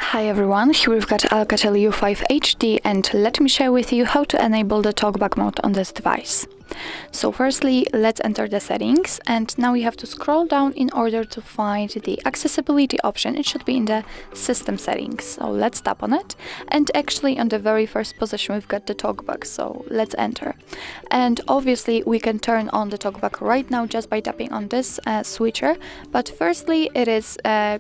Hi everyone, here we've got ALCATEL U5 HD, and let me share with you how to enable the TalkBack mode on this device. So firstly, let's enter the settings, and now you have to scroll down in order to find the accessibility option. It should be in the system settings. So let's tap on it, and actually on the very first position we've got the TalkBack, so let's enter. And obviously we can turn on the TalkBack right now just by tapping on this switcher, but firstly it is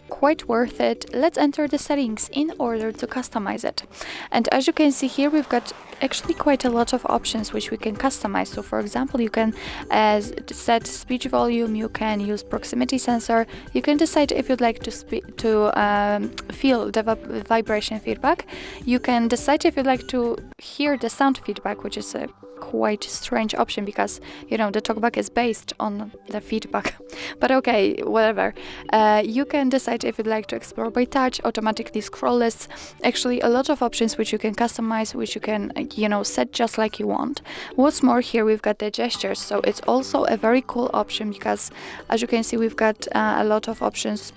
quite worth it. Let's enter the settings in order to customize it. And as you can see here, we've got actually quite a lot of options which we can customize. So for example, you can set speech volume, you can use proximity sensor, you can decide if you'd like to feel the vibration feedback, you can decide if you'd like to hear the sound feedback, which is a quite strange option because, you know, the TalkBack is based on the feedback. But okay, whatever. You can decide if you'd like to explore by touch, automatically scroll lists. Actually, a lot of options which you can customize, which you can, you know, set just like you want. What's more, here we've got the gestures, so it's also a very cool option because, as you can see, we've got a lot of options.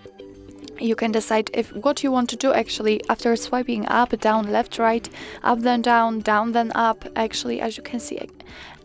You can decide if what you want to do actually after swiping up, down, left, right, up then down, down then up. Actually, as you can see,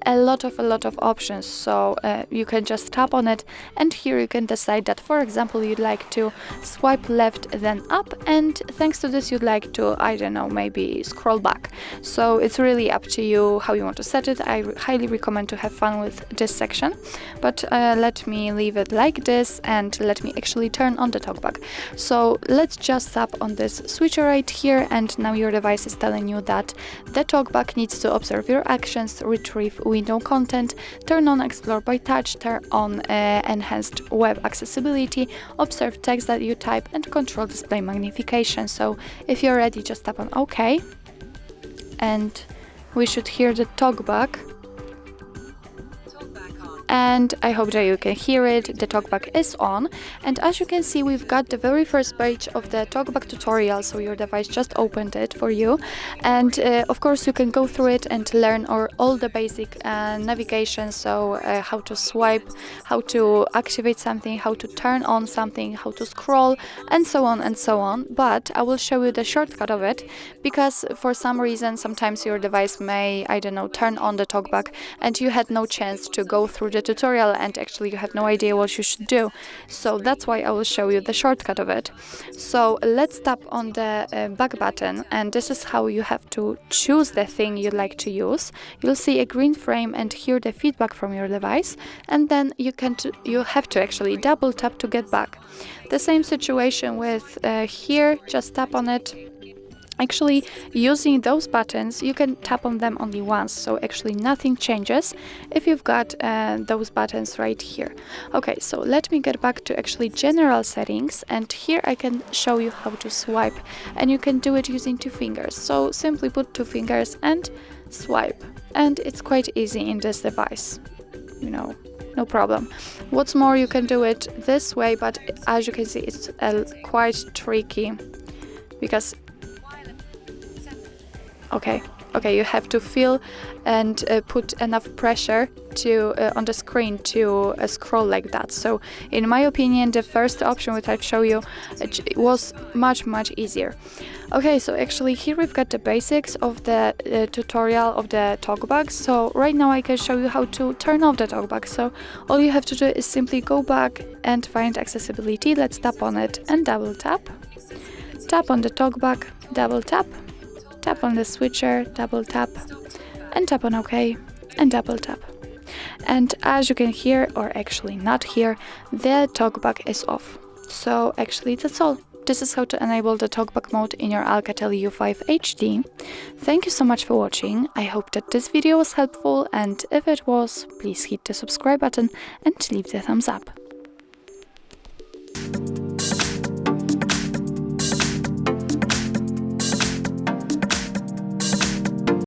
a lot of options, so you can just tap on it, and here you can decide that, for example, you'd like to swipe left then up, and thanks to this you'd like to, I don't know, maybe scroll back. So it's really up to you how you want to set it. I highly recommend to have fun with this section, but let me leave it like this, and let me actually turn on the TalkBack. So let's just tap on this switcher right here, and now your device is telling you that the TalkBack needs to observe your actions, retrieve window content, turn on explore by touch, turn on enhanced web accessibility, observe text that you type, and control display magnification. So if you're ready, just tap on OK, and we should hear the TalkBack. And I hope that you can hear it. The TalkBack is on, and as you can see, we've got the very first page of the TalkBack tutorial, so your device just opened it for you, and of course you can go through it and learn all the basic navigation, so how to swipe, how to activate something, how to turn on something, how to scroll, and so on and so on. But I will show you the shortcut of it, because for some reason sometimes your device may, I don't know, turn on the TalkBack and you had no chance to go through the tutorial, and actually you have no idea what you should do. So that's why I will show you the shortcut of it. So let's tap on the back button, and this is how you have to choose the thing you'd like to use. You'll see a green frame and hear the feedback from your device, and then you have to actually double tap to get back. The same situation with here, just tap on it. Actually, using those buttons, you can tap on them only once, so actually nothing changes if you've got those buttons right here. Okay, so let me get back to actually general settings, and here I can show you how to swipe, and you can do it using 2 fingers. So simply put 2 fingers and swipe, and it's quite easy in this device, you know, no problem. What's more, you can do it this way, but as you can see, it's quite tricky because Okay, you have to feel and put enough pressure to on the screen to scroll like that. So in my opinion, the first option which I've shown you was much easier. Okay, so actually here we've got the basics of the tutorial of the TalkBack. So right now I can show you how to turn off the TalkBack. So all you have to do is simply go back and find accessibility. Let's tap on it and double tap. Tap on the TalkBack, double tap. Tap on the switcher, double tap, and tap on OK, and double tap. And as you can hear, or actually not hear, the TalkBack is off. So actually that's all. This is how to enable the TalkBack mode in your ALCATEL U5 HD. Thank you so much for watching. I hope that this video was helpful, and if it was, please hit the subscribe button and leave the thumbs up.